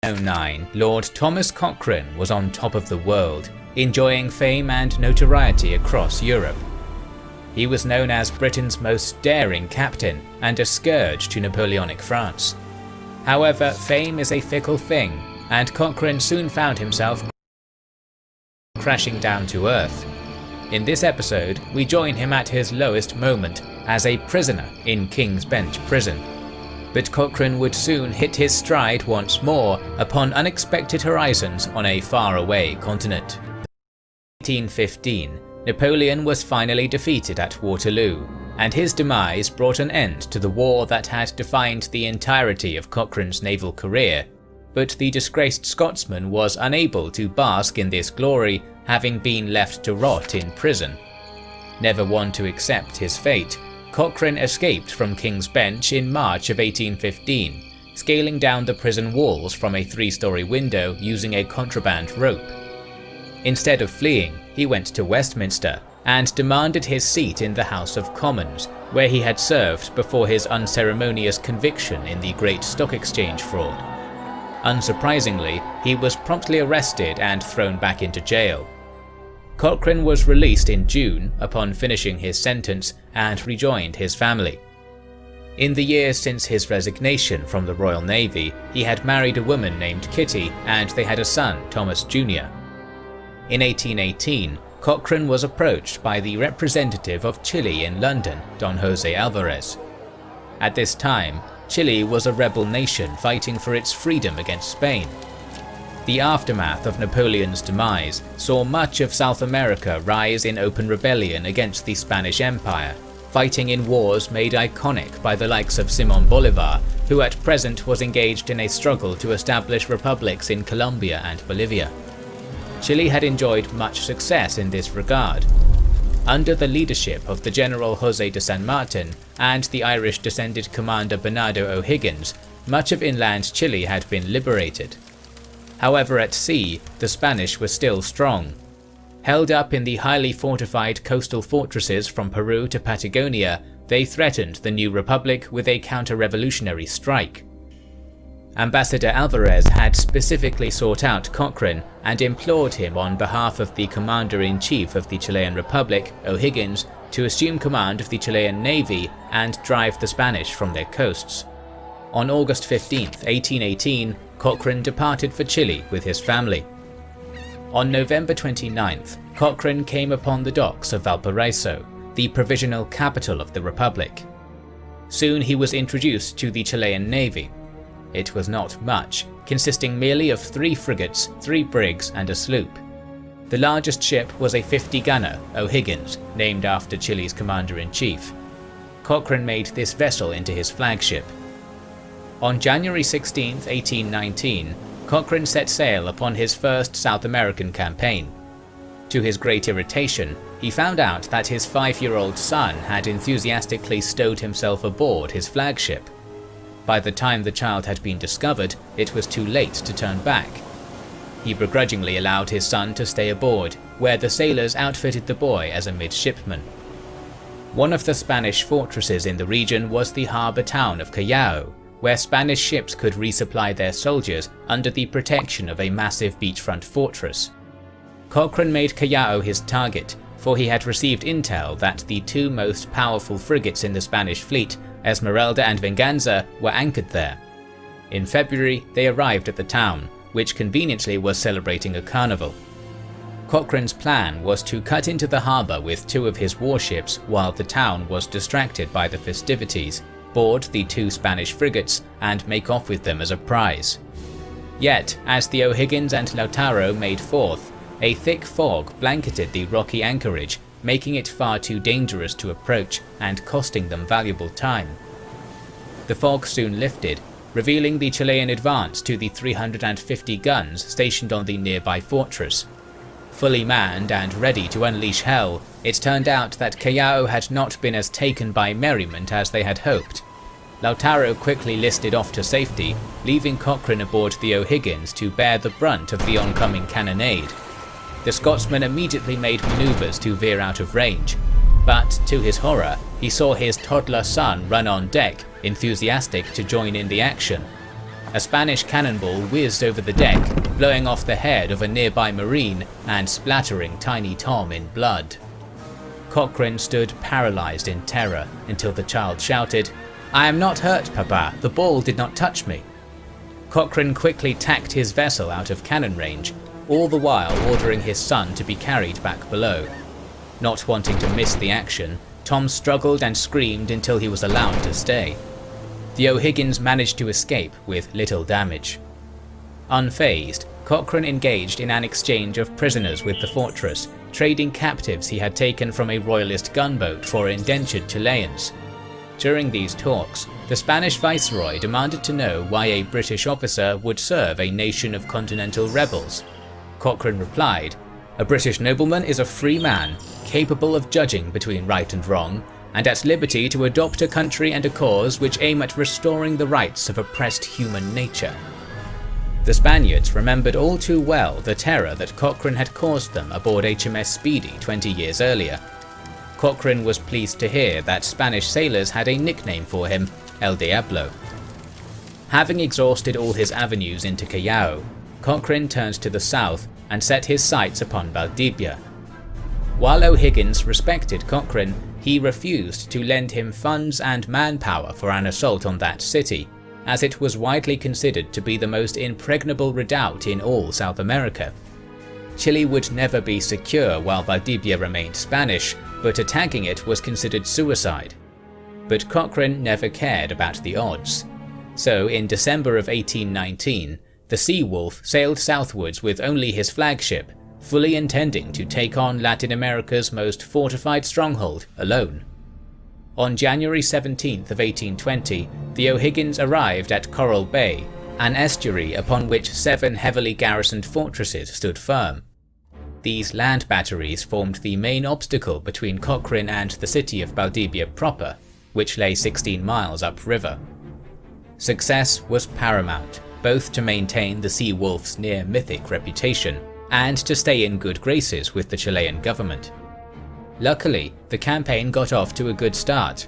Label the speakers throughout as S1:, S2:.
S1: 1809, Lord Thomas Cochrane was on top of the world, enjoying fame and notoriety across Europe. He was known as Britain's most daring captain and a scourge to Napoleonic France. However, fame is a fickle thing, and Cochrane soon found himself crashing down to earth. In this episode, we join him at his lowest moment as a prisoner in King's Bench Prison. But Cochrane would soon hit his stride once more upon unexpected horizons on a faraway continent. In 1815, Napoleon was finally defeated at Waterloo, and his demise brought an end to the war that had defined the entirety of Cochrane's naval career. But the disgraced Scotsman was unable to bask in this glory, having been left to rot in prison. Never one to accept his fate, Cochrane escaped from King's Bench in March of 1815, scaling down the prison walls from a 3-story window using a contraband rope. Instead of fleeing, he went to Westminster and demanded his seat in the House of Commons, where he had served before his unceremonious conviction in the Great Stock Exchange fraud. Unsurprisingly, he was promptly arrested and thrown back into jail. Cochrane was released in June upon finishing his sentence and rejoined his family. In the years since his resignation from the Royal Navy, he had married a woman named Kitty and they had a son, Thomas Jr. In 1818, Cochrane was approached by the representative of Chile in London, Don Jose Alvarez. At this time, Chile was a rebel nation fighting for its freedom against Spain. The aftermath of Napoleon's demise saw much of South America rise in open rebellion against the Spanish Empire, fighting in wars made iconic by the likes of Simón Bolívar, who at present was engaged in a struggle to establish republics in Colombia and Bolivia. Chile had enjoyed much success in this regard. Under the leadership of the General José de San Martin and the Irish-descended commander Bernardo O'Higgins, much of inland Chile had been liberated. However, at sea, the Spanish were still strong. Held up in the highly fortified coastal fortresses from Peru to Patagonia, they threatened the new republic with a counter-revolutionary strike. Ambassador Alvarez had specifically sought out Cochrane and implored him on behalf of the Commander-in-Chief of the Chilean Republic, O'Higgins, to assume command of the Chilean Navy and drive the Spanish from their coasts. On August 15, 1818, Cochrane departed for Chile with his family. On November 29th, Cochrane came upon the docks of Valparaiso, the provisional capital of the Republic. Soon he was introduced to the Chilean Navy. It was not much, consisting merely of 3 frigates, 3 brigs and a sloop. The largest ship was a 50-gunner, O'Higgins, named after Chile's commander-in-chief. Cochrane made this vessel into his flagship. On January 16, 1819, Cochrane set sail upon his first South American campaign. To his great irritation, he found out that his 5-year-old son had enthusiastically stowed himself aboard his flagship. By the time the child had been discovered, it was too late to turn back. He begrudgingly allowed his son to stay aboard, where the sailors outfitted the boy as a midshipman. One of the Spanish fortresses in the region was the harbour town of Callao, where Spanish ships could resupply their soldiers under the protection of a massive beachfront fortress. Cochrane made Callao his target, for he had received intel that the 2 most powerful frigates in the Spanish fleet, Esmeralda and Venganza, were anchored there. In February, they arrived at the town, which conveniently was celebrating a carnival. Cochrane's plan was to cut into the harbour with 2 of his warships while the town was distracted by the festivities, board the 2 Spanish frigates, and make off with them as a prize. Yet, as the O'Higgins and Lautaro made forth, a thick fog blanketed the rocky anchorage, making it far too dangerous to approach and costing them valuable time. The fog soon lifted, revealing the Chilean advance to the 350 guns stationed on the nearby fortress. Fully manned and ready to unleash hell, it turned out that Callao had not been as taken by merriment as they had hoped. Lautaro quickly listed off to safety, leaving Cochrane aboard the O'Higgins to bear the brunt of the oncoming cannonade. The Scotsman immediately made maneuvers to veer out of range, but to his horror, he saw his toddler son run on deck, enthusiastic to join in the action. A Spanish cannonball whizzed over the deck, blowing off the head of a nearby marine and splattering Tiny Tom in blood. Cochrane stood paralysed in terror until the child shouted, "I am not hurt, Papa, the ball did not touch me." Cochrane quickly tacked his vessel out of cannon range, all the while ordering his son to be carried back below. Not wanting to miss the action, Tom struggled and screamed until he was allowed to stay. The O'Higgins managed to escape with little damage. Unfazed, Cochrane engaged in an exchange of prisoners with the fortress, trading captives he had taken from a royalist gunboat for indentured Chileans. During these talks, the Spanish viceroy demanded to know why a British officer would serve a nation of continental rebels. Cochrane replied, "A British nobleman is a free man, capable of judging between right and wrong, and at liberty to adopt a country and a cause which aim at restoring the rights of oppressed human nature." The Spaniards remembered all too well the terror that Cochrane had caused them aboard HMS Speedy 20 years earlier. Cochrane was pleased to hear that Spanish sailors had a nickname for him, El Diablo. Having exhausted all his avenues into Callao, Cochrane turned to the south and set his sights upon Valdivia. While O'Higgins respected Cochrane, he refused to lend him funds and manpower for an assault on that city, as it was widely considered to be the most impregnable redoubt in all South America. Chile would never be secure while Valdivia remained Spanish, but attacking it was considered suicide. But Cochrane never cared about the odds. So in December of 1819, the Sea Wolf sailed southwards with only his flagship, fully intending to take on Latin America's most fortified stronghold alone. On January 17th of 1820, the O'Higgins arrived at Coral Bay, an estuary upon which 7 heavily garrisoned fortresses stood firm. These land batteries formed the main obstacle between Cochrane and the city of Valdivia proper, which lay 16 miles upriver. Success was paramount, both to maintain the Sea Wolf's near-mythic reputation, and to stay in good graces with the Chilean government. Luckily, the campaign got off to a good start.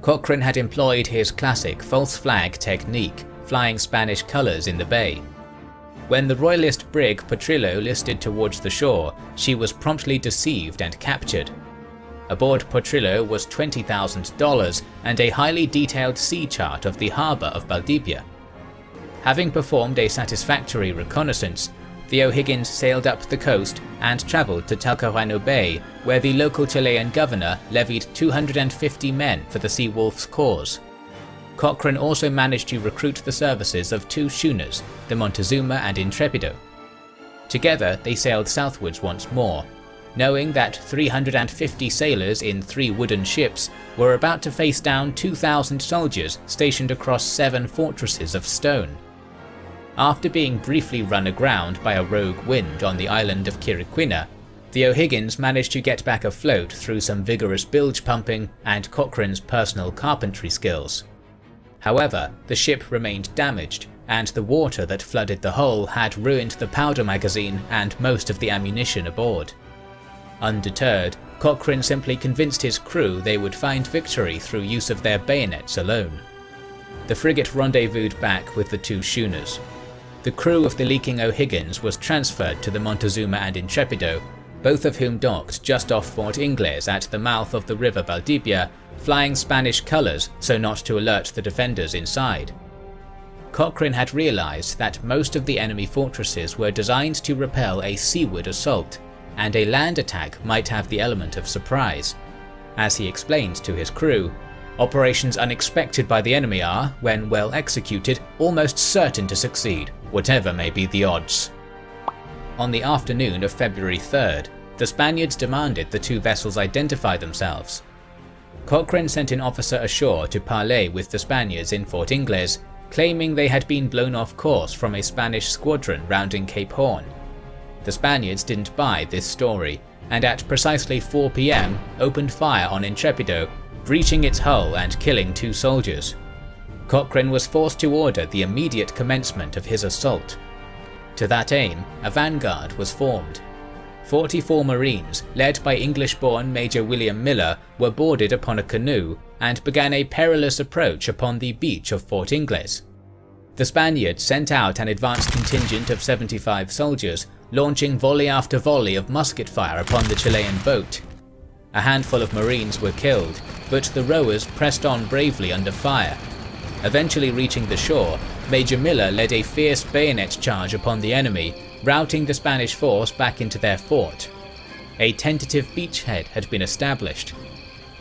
S1: Cochrane had employed his classic false flag technique, flying Spanish colours in the bay. When the royalist brig Potrillo listed towards the shore, she was promptly deceived and captured. Aboard Potrillo was $20,000 and a highly detailed sea chart of the harbour of Valdivia. Having performed a satisfactory reconnaissance, the O'Higgins sailed up the coast and travelled to Talcahuano Bay, where the local Chilean governor levied 250 men for the Sea Wolf's cause. Cochrane also managed to recruit the services of 2 schooners, the Montezuma and Intrépido. Together they sailed southwards once more, knowing that 350 sailors in 3 wooden ships were about to face down 2,000 soldiers stationed across 7 fortresses of stone. After being briefly run aground by a rogue wind on the island of Quiriquina, the O'Higgins managed to get back afloat through some vigorous bilge pumping and Cochrane's personal carpentry skills. However, the ship remained damaged, and the water that flooded the hull had ruined the powder magazine and most of the ammunition aboard. Undeterred, Cochrane simply convinced his crew they would find victory through use of their bayonets alone. The frigate rendezvoused back with the 2 schooners. The crew of the leaking O'Higgins was transferred to the Montezuma and Intrépido, both of whom docked just off Fort Ingles at the mouth of the river Valdivia, flying Spanish colours so not to alert the defenders inside. Cochrane had realised that most of the enemy fortresses were designed to repel a seaward assault, and a land attack might have the element of surprise. As he explained to his crew, "Operations unexpected by the enemy are, when well executed, almost certain to succeed, whatever may be the odds." On the afternoon of February 3rd, the Spaniards demanded the 2 vessels identify themselves. Cochrane sent an officer ashore to parley with the Spaniards in Fort Ingles, claiming they had been blown off course from a Spanish squadron rounding Cape Horn. The Spaniards didn't buy this story, and at precisely 4 p.m. opened fire on Intrépido, breaching its hull and killing 2 soldiers. Cochrane was forced to order the immediate commencement of his assault. To that aim, a vanguard was formed. 44 Marines, led by English-born Major William Miller, were boarded upon a canoe and began a perilous approach upon the beach of Fort Ingles. The Spaniards sent out an advanced contingent of 75 soldiers, launching volley after volley of musket fire upon the Chilean boat. A handful of marines were killed, but the rowers pressed on bravely under fire. Eventually reaching the shore, Major Miller led a fierce bayonet charge upon the enemy, routing the Spanish force back into their fort. A tentative beachhead had been established.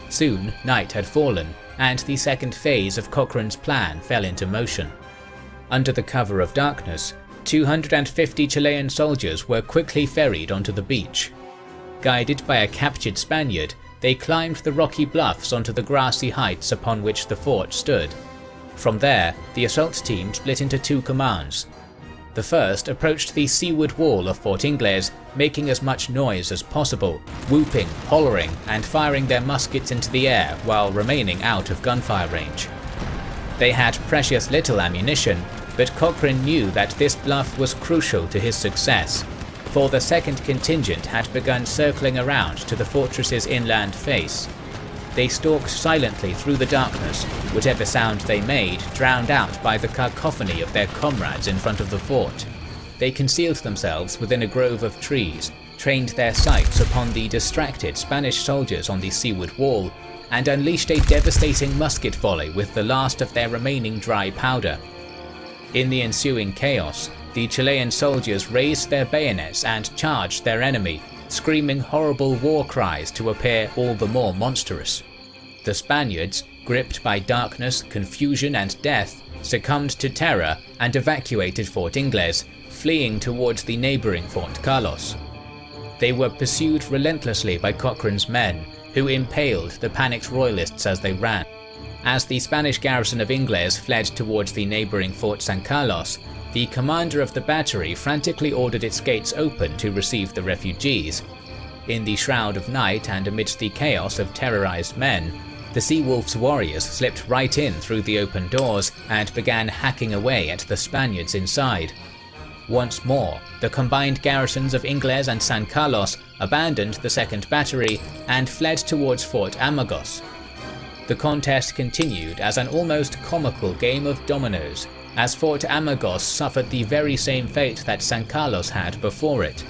S1: Soon, night had fallen, and the second phase of Cochrane's plan fell into motion. Under the cover of darkness, 250 Chilean soldiers were quickly ferried onto the beach. Guided by a captured Spaniard, they climbed the rocky bluffs onto the grassy heights upon which the fort stood. From there, the assault team split into two commands. The first approached the seaward wall of Fort Ingles, making as much noise as possible, whooping, hollering, and firing their muskets into the air while remaining out of gunfire range. They had precious little ammunition, but Cochrane knew that this bluff was crucial to his success, for the second contingent had begun circling around to the fortress's inland face. They stalked silently through the darkness, whatever sound they made drowned out by the cacophony of their comrades in front of the fort. They concealed themselves within a grove of trees, trained their sights upon the distracted Spanish soldiers on the seaward wall, and unleashed a devastating musket volley with the last of their remaining dry powder. In the ensuing chaos, the Chilean soldiers raised their bayonets and charged their enemy, screaming horrible war cries to appear all the more monstrous. The Spaniards, gripped by darkness, confusion and death, succumbed to terror and evacuated Fort Ingles, fleeing towards the neighbouring Fort Carlos. They were pursued relentlessly by Cochrane's men, who impaled the panicked royalists as they ran. As the Spanish garrison of Ingles fled towards the neighbouring Fort San Carlos, the commander of the battery frantically ordered its gates open to receive the refugees. In the shroud of night and amidst the chaos of terrorized men, the Seawolf's warriors slipped right in through the open doors and began hacking away at the Spaniards inside. Once more, the combined garrisons of Ingles and San Carlos abandoned the second battery and fled towards Fort Amagos. The contest continued as an almost comical game of dominoes, as Fort Amagos suffered the very same fate that San Carlos had before it.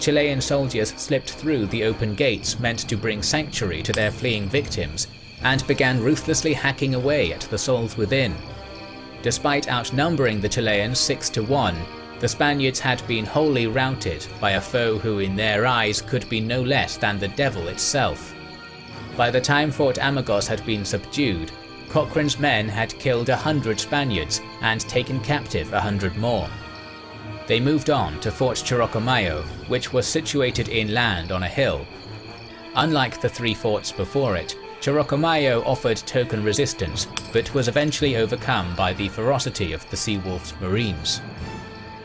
S1: Chilean soldiers slipped through the open gates meant to bring sanctuary to their fleeing victims, and began ruthlessly hacking away at the souls within. Despite outnumbering the Chileans 6-1, the Spaniards had been wholly routed by a foe who in their eyes could be no less than the devil itself. By the time Fort Amagos had been subdued, Cochrane's men had killed 100 Spaniards and taken captive 100 more. They moved on to Fort Chorocomayo, which was situated inland on a hill. Unlike the three forts before it, Chorocomayo offered token resistance, but was eventually overcome by the ferocity of the Seawolf's marines.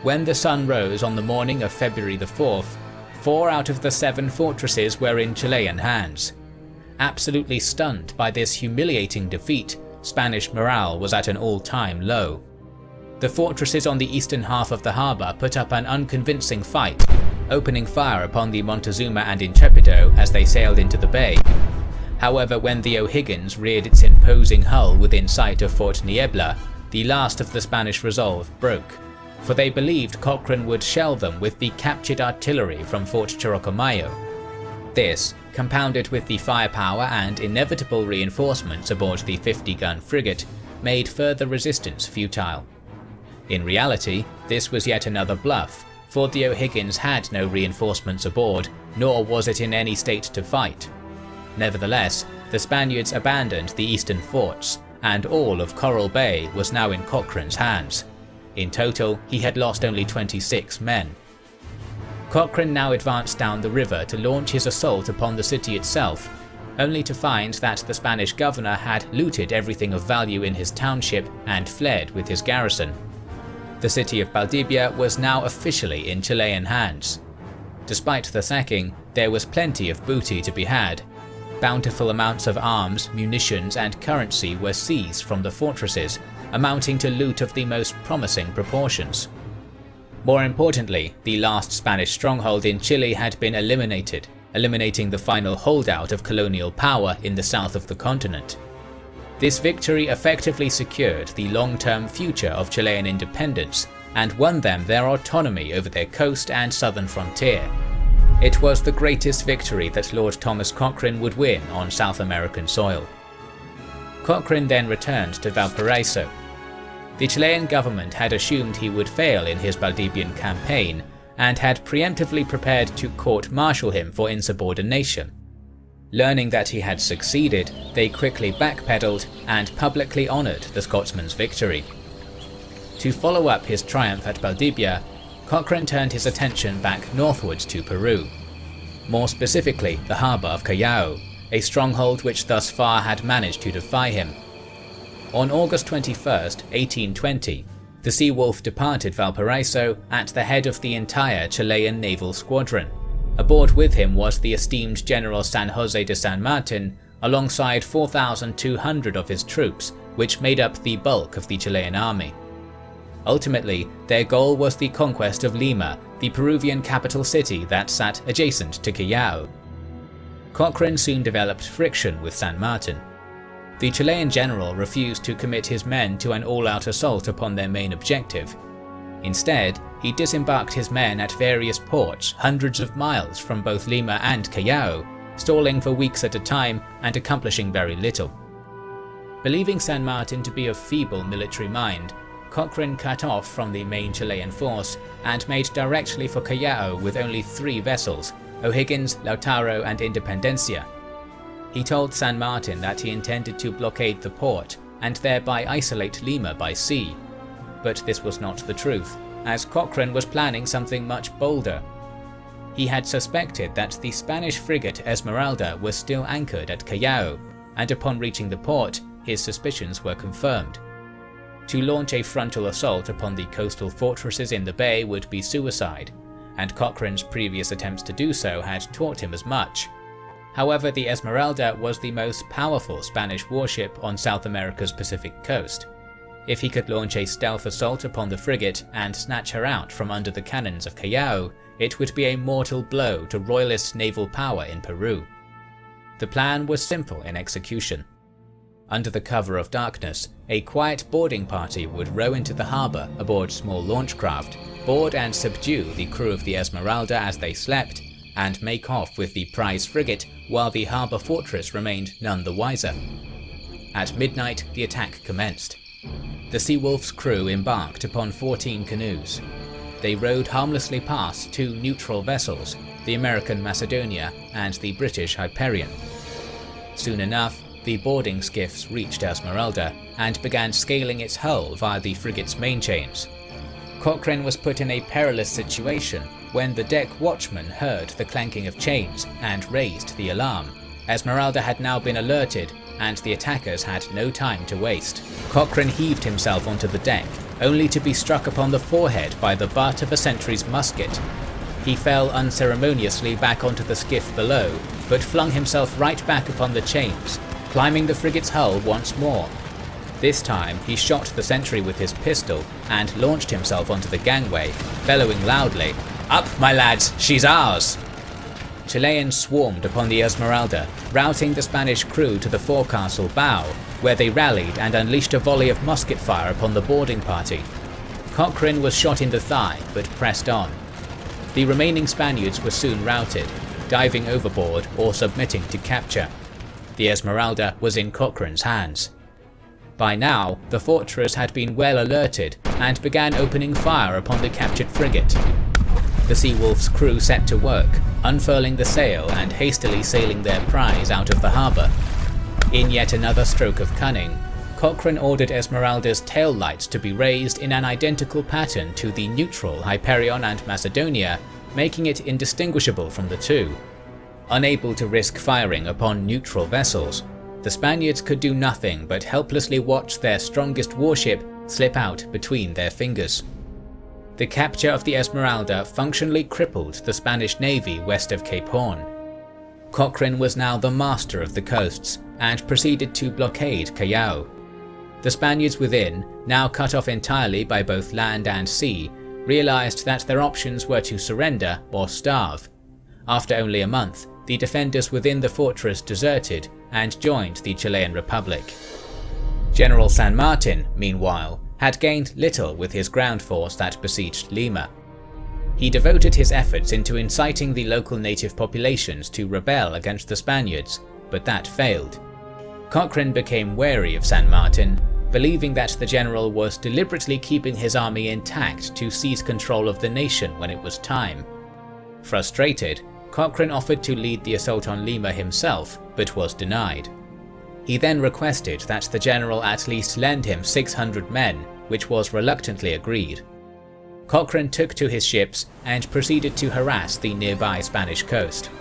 S1: When the sun rose on the morning of February the 4th, 4 out of the 7 fortresses were in Chilean hands. Absolutely stunned by this humiliating defeat, Spanish morale was at an all-time low. The fortresses on the eastern half of the harbour put up an unconvincing fight, opening fire upon the Montezuma and Intrépido as they sailed into the bay. However, when the O'Higgins reared its imposing hull within sight of Fort Niebla, the last of the Spanish resolve broke, for they believed Cochrane would shell them with the captured artillery from Fort Chorocomayo. This, compounded with the firepower and inevitable reinforcements aboard the 50-gun frigate, made further resistance futile. In reality, this was yet another bluff, for the O'Higgins had no reinforcements aboard, nor was it in any state to fight. Nevertheless, the Spaniards abandoned the eastern forts, and all of Coral Bay was now in Cochrane's hands. In total, he had lost only 26 men. Cochrane now advanced down the river to launch his assault upon the city itself, only to find that the Spanish governor had looted everything of value in his township and fled with his garrison. The city of Valdivia was now officially in Chilean hands. Despite the sacking, there was plenty of booty to be had. Bountiful amounts of arms, munitions and currency were seized from the fortresses, amounting to loot of the most promising proportions. More importantly, the last Spanish stronghold in Chile had been eliminating the final holdout of colonial power in the south of the continent. This victory effectively secured the long-term future of Chilean independence and won them their autonomy over their coast and southern frontier. It was the greatest victory that Lord Thomas Cochrane would win on South American soil. Cochrane then returned to Valparaiso. The Chilean government had assumed he would fail in his Valdivian campaign and had preemptively prepared to court-martial him for insubordination. Learning that he had succeeded, they quickly backpedaled and publicly honoured the Scotsman's victory. To follow up his triumph at Valdivia, Cochrane turned his attention back northwards to Peru. More specifically, the harbour of Callao, a stronghold which thus far had managed to defy him. On August 21, 1820, the Sea Wolf departed Valparaiso at the head of the entire Chilean naval squadron. Aboard with him was the esteemed General San Jose de San Martin, alongside 4,200 of his troops, which made up the bulk of the Chilean army. Ultimately, their goal was the conquest of Lima, the Peruvian capital city that sat adjacent to Callao. Cochrane soon developed friction with San Martin. The Chilean general refused to commit his men to an all-out assault upon their main objective. Instead, he disembarked his men at various ports hundreds of miles from both Lima and Callao, stalling for weeks at a time and accomplishing very little. Believing San Martin to be of feeble military mind, Cochrane cut off from the main Chilean force and made directly for Callao with only 3 vessels, O'Higgins, Lautaro and Independencia. He told San Martin that he intended to blockade the port and thereby isolate Lima by sea. But this was not the truth, as Cochrane was planning something much bolder. He had suspected that the Spanish frigate Esmeralda was still anchored at Callao, and upon reaching the port, his suspicions were confirmed. To launch a frontal assault upon the coastal fortresses in the bay would be suicide, and Cochrane's previous attempts to do so had taught him as much. However, the Esmeralda was the most powerful Spanish warship on South America's Pacific coast. If he could launch a stealth assault upon the frigate and snatch her out from under the cannons of Callao, it would be a mortal blow to royalist naval power in Peru. The plan was simple in execution. Under the cover of darkness, a quiet boarding party would row into the harbour aboard small launch craft, board and subdue the crew of the Esmeralda as they slept, and make off with the prize frigate while the harbour fortress remained none the wiser. At midnight, the attack commenced. The Sea Wolf's crew embarked upon 14 canoes. They rowed harmlessly past 2 neutral vessels, the American Macedonia and the British Hyperion. Soon enough, the boarding skiffs reached Esmeralda and began scaling its hull via the frigate's main chains. Cochrane was put in a perilous situation when the deck watchman heard the clanking of chains and raised the alarm. Esmeralda had now been alerted, and the attackers had no time to waste. Cochrane heaved himself onto the deck, only to be struck upon the forehead by the butt of a sentry's musket. He fell unceremoniously back onto the skiff below, but flung himself right back upon the chains, climbing the frigate's hull once more. This time he shot the sentry with his pistol and launched himself onto the gangway, bellowing loudly, "Up, my lads, she's ours!" Chileans swarmed upon the Esmeralda, routing the Spanish crew to the forecastle bow, where they rallied and unleashed a volley of musket fire upon the boarding party. Cochrane was shot in the thigh, but pressed on. The remaining Spaniards were soon routed, diving overboard or submitting to capture. The Esmeralda was in Cochrane's hands. By now, the fortress had been well alerted and began opening fire upon the captured frigate. The Sea Wolf's crew set to work, unfurling the sail and hastily sailing their prize out of the harbour. In yet another stroke of cunning, Cochrane ordered Esmeralda's tail lights to be raised in an identical pattern to the neutral Hyperion and Macedonia, making it indistinguishable from the two. Unable to risk firing upon neutral vessels, the Spaniards could do nothing but helplessly watch their strongest warship slip out between their fingers. The capture of the Esmeralda functionally crippled the Spanish navy west of Cape Horn. Cochrane was now the master of the coasts and proceeded to blockade Callao. The Spaniards within, now cut off entirely by both land and sea, realized that their options were to surrender or starve. After only a month, the defenders within the fortress deserted and joined the Chilean Republic. General San Martin, meanwhile, had gained little with his ground force that besieged Lima. He devoted his efforts into inciting the local native populations to rebel against the Spaniards, but that failed. Cochrane became wary of San Martin, believing that the general was deliberately keeping his army intact to seize control of the nation when it was time. Frustrated, Cochrane offered to lead the assault on Lima himself, but was denied. He then requested that the general at least lend him 600 men, which was reluctantly agreed. Cochrane took to his ships and proceeded to harass the nearby Spanish coast.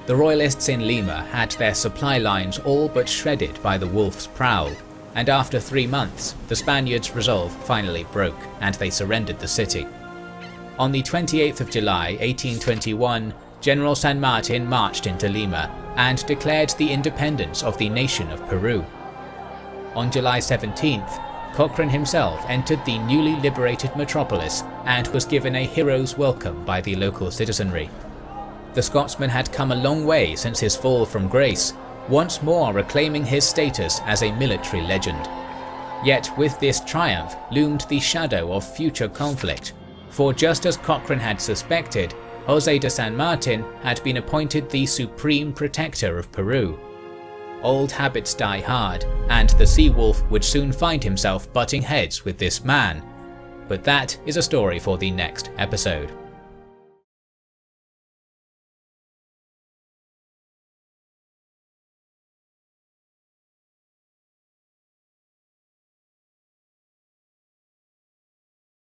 S1: The royalists in Lima had their supply lines all but shredded by the wolf's prowl, and after 3 months, the Spaniards' resolve finally broke, and they surrendered the city. On the 28th of July 1821, General San Martin marched into Lima and declared the independence of the nation of Peru. On July 17th, Cochrane himself entered the newly liberated metropolis and was given a hero's welcome by the local citizenry. The Scotsman had come a long way since his fall from grace, once more reclaiming his status as a military legend. Yet with this triumph loomed the shadow of future conflict, for just as Cochrane had suspected, José de San Martin had been appointed the supreme protector of Peru. Old habits die hard, and the sea wolf would soon find himself butting heads with this man. But that is a story for the next episode.